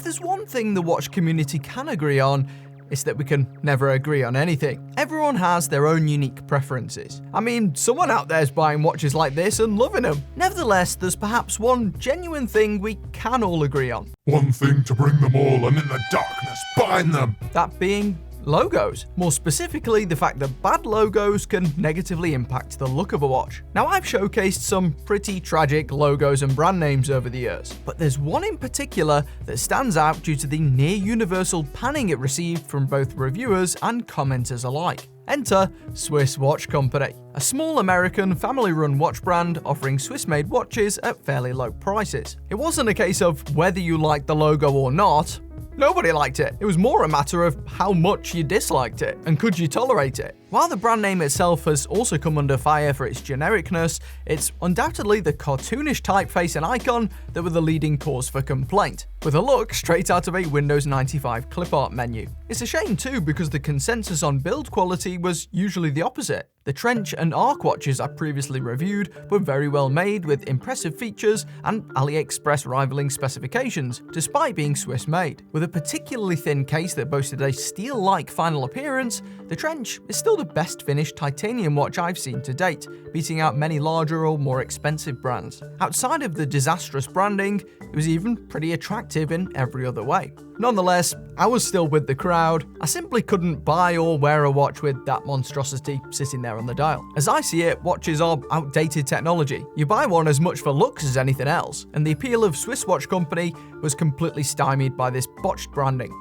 If there's one thing the watch community can agree on, it's that we can never agree on anything. Everyone has their own unique preferences. I mean, someone out there's buying watches like this and loving them. Nevertheless, there's perhaps one genuine thing we can all agree on. One thing to bring them all, and in the darkness bind them. That being logos. More specifically, the fact that bad logos can negatively impact the look of a watch. Now, I've showcased some pretty tragic logos and brand names over the years, but there's one in particular that stands out due to the near universal panning it received from both reviewers and commenters alike. Enter Swiss Watch Company, a small American family-run watch brand offering Swiss-made watches at fairly low prices. It wasn't a case of whether you liked the logo or not. Nobody liked it. It was more a matter of how much you disliked it, and could you tolerate it. While the brand name itself has also come under fire for its genericness, it's undoubtedly the cartoonish typeface and icon that were the leading cause for complaint, with a look straight out of a Windows 95 clip art menu. It's a shame too, because the consensus on build quality was usually the opposite. The Trench and Arc watches I previously reviewed were very well made with impressive features and AliExpress rivaling specifications, despite being Swiss made. With a particularly thin case that boasted a steel-like final appearance, the Trench is still the best finished titanium watch I've seen to date, beating out many larger or more expensive brands. Outside of the disastrous branding, it was even pretty attractive in every other way. Nonetheless, I was still with the crowd. I simply couldn't buy or wear a watch with that monstrosity sitting there on the dial. As I see it, watches are outdated technology. You buy one as much for looks as anything else, and the appeal of Swiss Watch Company was completely stymied by this botched branding.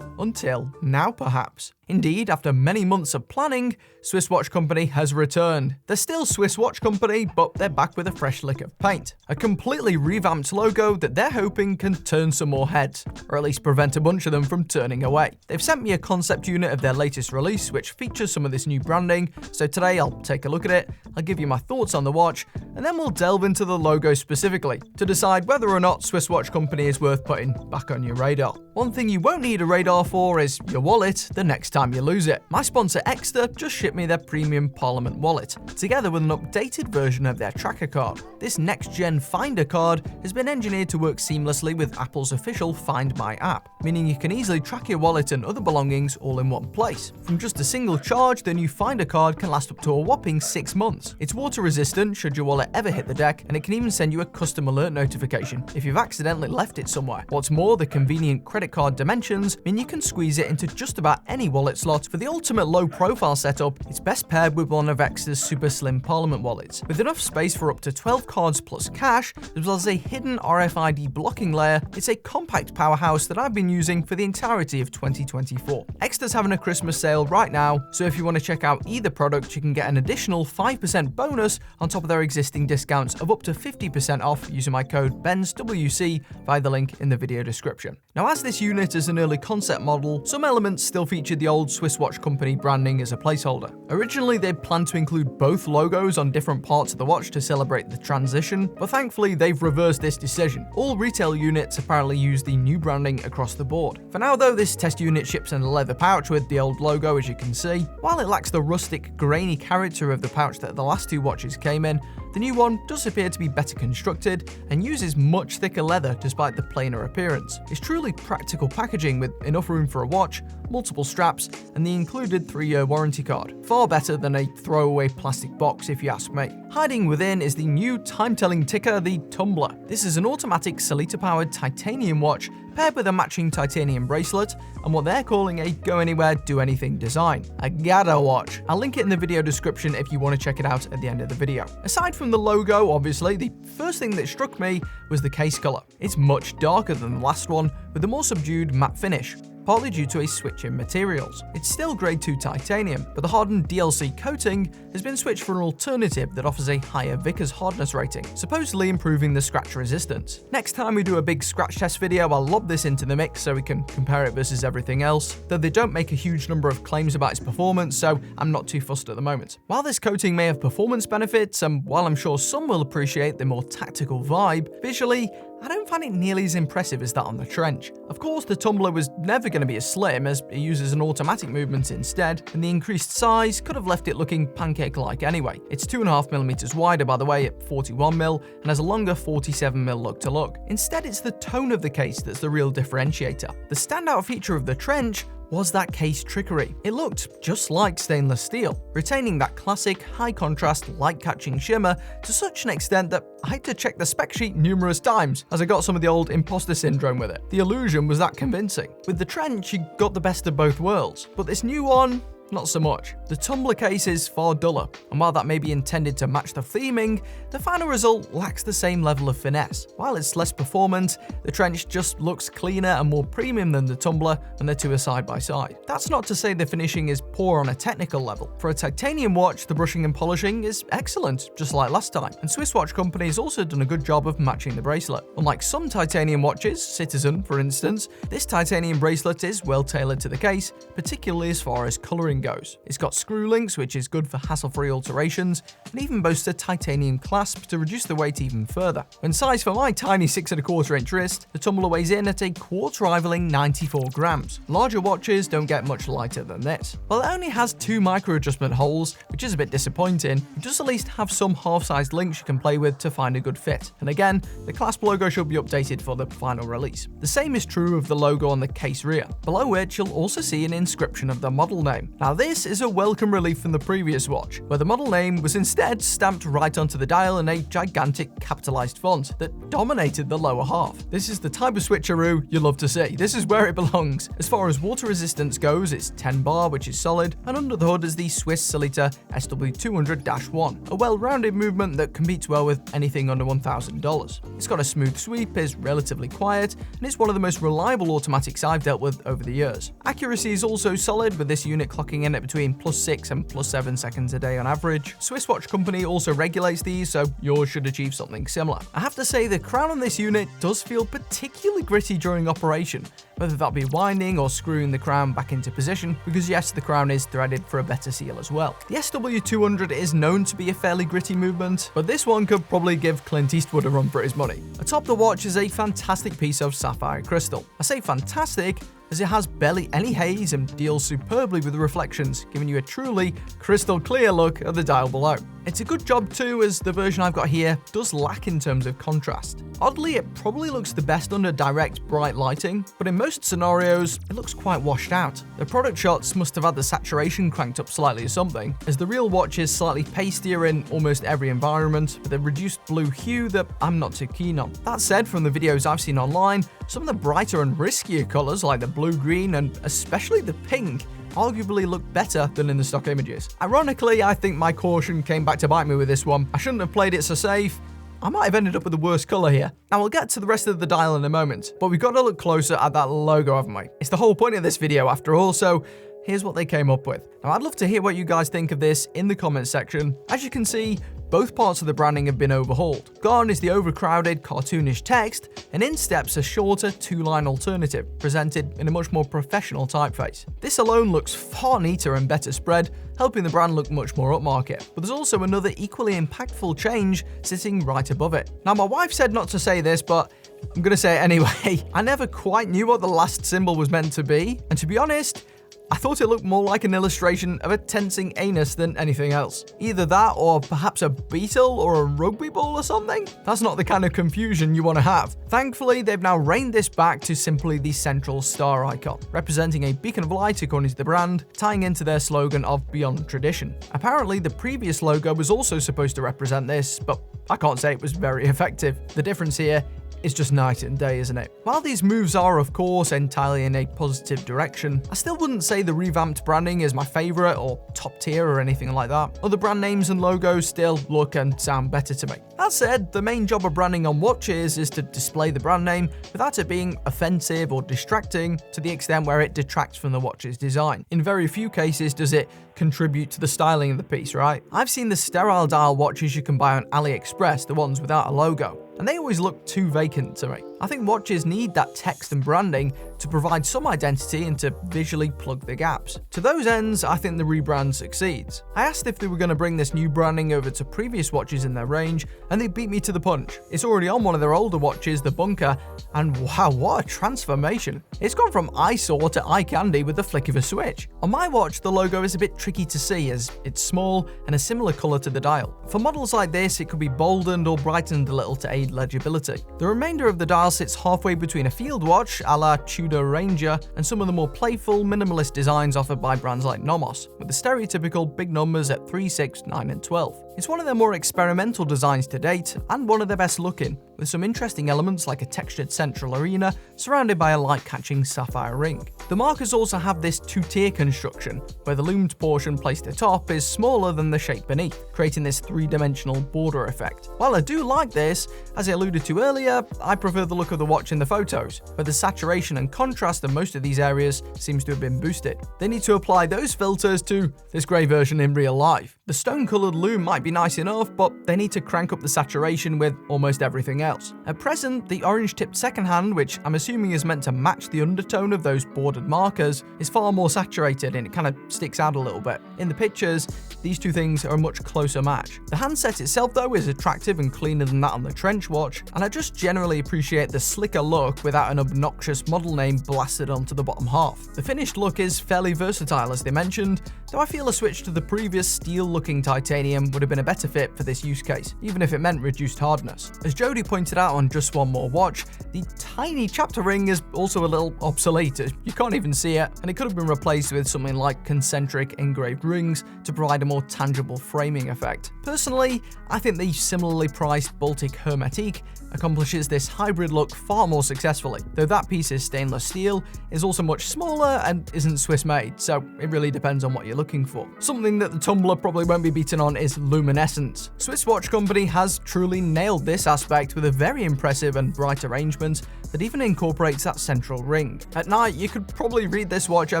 Until now, perhaps. Indeed, after many months of planning, Swiss Watch Company has returned. They're still Swiss Watch Company, but they're back with a fresh lick of paint. A completely revamped logo that they're hoping can turn some more heads, or at least prevent a bunch of them from turning away. They've sent me a concept unit of their latest release, which features some of this new branding, so today I'll take a look at it, I'll give you my thoughts on the watch, and then we'll delve into the logo specifically, to decide whether or not Swiss Watch Company is worth putting back on your radar. One thing you won't need a radar for is your wallet the next time you lose it. My sponsor Exeter just shipped me their premium Parliament wallet, together with an updated version of their tracker card. This next-gen Finder card has been engineered to work seamlessly with Apple's official Find My app, meaning you can easily track your wallet and other belongings all in one place. From just a single charge, the new Finder card can last up to a whopping 6 months. It's water resistant should your wallet ever hit the deck, and it can even send you a custom alert notification if you've accidentally left it somewhere. What's more, the convenient credit card dimensions mean you can squeeze it into just about any wallet slot. For the ultimate low-profile setup, it's best paired with one of Exeter's super slim Parliament wallets, with enough space for up to 12 cards plus cash, as well as a hidden RFID blocking layer. It's a compact powerhouse that I've been using for the entirety of 2024. Exeter's having a Christmas sale right now, so if you want to check out either product, you can get an additional 5% bonus on top of their existing discounts of up to 50% off using my code BENZWC via the link in the video description. Now, as this unit is an early concept model, some elements still feature the old Swiss Watch Company branding as a placeholder. Originally, they planned to include both logos on different parts of the watch to celebrate the transition, but thankfully they've reversed this decision. All retail units apparently use the new branding across the board. For now though, this test unit ships in a leather pouch with the old logo, as you can see. While it lacks the rustic, grainy character of the pouch that the last two watches came in, the new one does appear to be better constructed and uses much thicker leather despite the plainer appearance. It's truly practical packaging with enough room for a watch, multiple straps, and the included 3-year warranty card. Far better than a throwaway plastic box if you ask me. Hiding within is the new time-telling ticker, the Tumbler. This is an automatic Sellita-powered titanium watch paired with a matching titanium bracelet and what they're calling a go anywhere, do anything design. A Gada watch. I'll link it in the video description if you want to check it out at the end of the video. Aside from the logo, obviously, the first thing that struck me was the case color. It's much darker than the last one, with a more subdued matte finish, partly due to a switch in materials. It's still grade 2 titanium, but the hardened DLC coating has been switched for an alternative that offers a higher Vickers hardness rating, supposedly improving the scratch resistance. Next time we do a big scratch test video, I'll lob this into the mix so we can compare it versus everything else, though they don't make a huge number of claims about its performance, so I'm not too fussed at the moment. While this coating may have performance benefits, and while I'm sure some will appreciate the more tactical vibe, visually, I don't find it nearly as impressive as that on the Trench. Of course, the tumbler was never going to be as slim as it uses an automatic movement instead, and the increased size could have left it looking pancake-like anyway. It's 2.5mm wider, by the way, at 41mm, and has a longer 47mm look to look. Instead, it's the tone of the case that's the real differentiator. The standout feature of the Trench was that case trickery. It looked just like stainless steel, retaining that classic high-contrast, light-catching shimmer to such an extent that I had to check the spec sheet numerous times as I got some of the old imposter syndrome with it. The illusion was that convincing. With the Trench, you got the best of both worlds, but this new one, not so much. The tumbler case is far duller, and while that may be intended to match the theming, the final result lacks the same level of finesse. While it's less performant, the Trench just looks cleaner and more premium than the tumbler, and the two are side by side. That's not to say the finishing is poor on a technical level. For a titanium watch, the brushing and polishing is excellent, just like last time, and Swiss watch company has also done a good job of matching the bracelet. Unlike some titanium watches, Citizen for instance, this titanium bracelet is well tailored to the case, particularly as far as coloring goes. It's got screw links, which is good for hassle-free alterations, and even boasts a titanium clasp to reduce the weight even further. When sized for my tiny 6¼ inch wrist, the tumbler weighs in at a quartz rivaling 94 grams. Larger watches don't get much lighter than this. While it only has 2 micro-adjustment holes, which is a bit disappointing, it does at least have some half-sized links you can play with to find a good fit. And again, the clasp logo should be updated for the final release. The same is true of the logo on the case rear, below which you'll also see an inscription of the model name. Now this is a welcome relief from the previous watch, where the model name was instead stamped right onto the dial in a gigantic capitalized font that dominated the lower half. This is the type of switcheroo you love to see. This is where it belongs. As far as water resistance goes, it's 10 bar, which is solid, and under the hood is the Swiss Solita SW200-1, a well-rounded movement that competes well with anything under $1,000. It's got a smooth sweep, is relatively quiet, and it's one of the most reliable automatics I've dealt with over the years. Accuracy is also solid, with this unit clocking in at between +6 and +7 seconds a day on average. Swiss watch company also regulates these, so yours should achieve something similar. I have to say the crown on this unit does feel particularly gritty during operation, whether that be winding or screwing the crown back into position, because yes, the crown is threaded for a better seal as well. The SW200 is known to be a fairly gritty movement, but this one could probably give Clint Eastwood a run for his money. Atop the watch is a fantastic piece of sapphire crystal. I say fantastic as it has barely any haze and deals superbly with the reflections, giving you a truly crystal clear look at the dial below. It's a good job too, as the version I've got here does lack in terms of contrast. Oddly, it probably looks the best under direct bright lighting, but in most scenarios, it looks quite washed out. The product shots must have had the saturation cranked up slightly or something, as the real watch is slightly pastier in almost every environment, with a reduced blue hue that I'm not too keen on. That said, from the videos I've seen online, some of the brighter and riskier colours like the blue-green and especially the pink arguably look better than in the stock images. Ironically, I think my caution came back to bite me with this one. I shouldn't have played it so safe. I might have ended up with the worst colour here. Now we'll get to the rest of the dial in a moment, but we've got to look closer at that logo, haven't we? It's the whole point of this video after all, so here's what they came up with. Now I'd love to hear what you guys think of this in the comments section. As you can see, both parts of the branding have been overhauled. Gone is the overcrowded, cartoonish text, and in steps a shorter 2-line alternative, presented in a much more professional typeface. This alone looks far neater and better spread, helping the brand look much more upmarket. But there's also another equally impactful change sitting right above it. Now my wife said not to say this, but I'm gonna say it anyway. I never quite knew what the last symbol was meant to be, and to be honest, I thought it looked more like an illustration of a tensing anus than anything else. Either that or perhaps a beetle or a rugby ball or something? That's not the kind of confusion you want to have. Thankfully, they've now reined this back to simply the central star icon, representing a beacon of light according to the brand, tying into their slogan of Beyond Tradition. Apparently, the previous logo was also supposed to represent this, but I can't say it was very effective. The difference here is just night and day, isn't it? While these moves are, of course, entirely in a positive direction, I still wouldn't say the revamped branding is my favorite or top tier or anything like that. Other brand names and logos still look and sound better to me. That said, the main job of branding on watches is to display the brand name without it being offensive or distracting to the extent where it detracts from the watch's design. In very few cases does it contribute to the styling of the piece, right? I've seen the sterile dial watches you can buy on AliExpress, the ones without a logo, and they always look too vacant to me. I think watches need that text and branding to provide some identity and to visually plug the gaps. To those ends, I think the rebrand succeeds. I asked if they were going to bring this new branding over to previous watches in their range, and they beat me to the punch. It's already on one of their older watches, the Bunker, and wow, what a transformation. It's gone from eyesore to eye candy with the flick of a switch. On my watch, the logo is a bit tricky to see as it's small and a similar color to the dial. For models like this, it could be boldened or brightened a little to aid legibility. The remainder of the dial sits halfway between a field watch a la Tudor Ranger and some of the more playful, minimalist designs offered by brands like Nomos, with the stereotypical big numbers at 3, 6, 9 and 12. It's one of their more experimental designs to date, and one of their best looking, with some interesting elements like a textured central arena surrounded by a light-catching sapphire ring. The markers also have this two-tier construction, where the loomed portion placed atop is smaller than the shape beneath, creating this three-dimensional border effect. While I do like this, as I alluded to earlier, I prefer the look of the watch in the photos, where the saturation and contrast of most of these areas seems to have been boosted. They need to apply those filters to this grey version in real life. The stone-coloured loom might be nice enough, but they need to crank up the saturation with almost everything else. At present, the orange-tipped second hand, which I'm assuming is meant to match the undertone of those bordered markers, is far more saturated and it kind of sticks out a little bit. In the pictures, these two things are a much closer match. The handset itself, though, is attractive and cleaner than that on the Trench watch, and I just generally appreciate the slicker look without an obnoxious model name blasted onto the bottom half. The finished look is fairly versatile, as they mentioned, though I feel a switch to the previous steel-looking titanium would have been a better fit for this use case, even if it meant reduced hardness. As Jody pointed out on Just One More Watch, the tiny chapter ring is also a little obsolete, as you can't even see it, and it could have been replaced with something like concentric engraved rings to provide a more tangible framing effect. Personally, I think the similarly priced Baltic Hermetique accomplishes this hybrid look far more successfully, though that piece is stainless steel, is also much smaller and isn't Swiss made, so it really depends on what you're looking for. Something that the Tumbler probably won't be beaten on is luminescence. Swiss Watch Company has truly nailed this aspect with a very impressive and bright arrangement that even incorporates that central ring. At night, you could probably read this watch a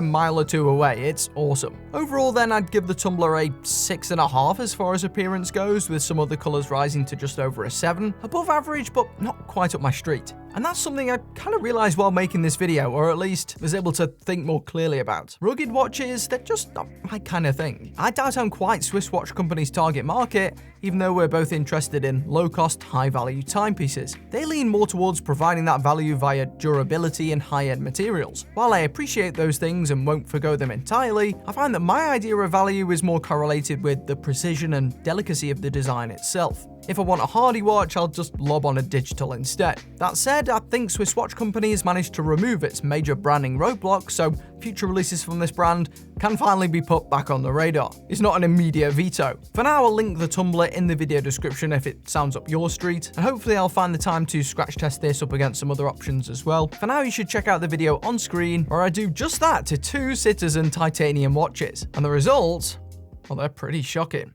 mile or two away. It's awesome. Overall then, I'd give the Tumbler a 6.5 as far as appearance goes, with some other colours rising to just over a 7. Above average, but not quite up my street. And that's something I kind of realised while making this video, or at least was able to think more clearly about. Rugged watches, they're just not my kind of thing. I doubt I'm quite Swiss Watch Company's target market, even though we're both interested in low-cost, high-value timepieces. They lean more towards providing that value via durability and high-end materials. While I appreciate those things and won't forgo them entirely, I find that my idea of value is more correlated with the precision and delicacy of the design itself. If I want a hardy watch, I'll just lob on a digital instead. That said, I think Swiss Watch Company has managed to remove its major branding roadblock, so future releases from this brand can finally be put back on the radar. It's not an immediate veto. For now, I'll link the Tumbler in the video description if it sounds up your street, and hopefully I'll find the time to scratch test this up against some other options as well. For now, you should check out the video on screen where I do just that to two Citizen titanium watches, and the results, well, they're pretty shocking.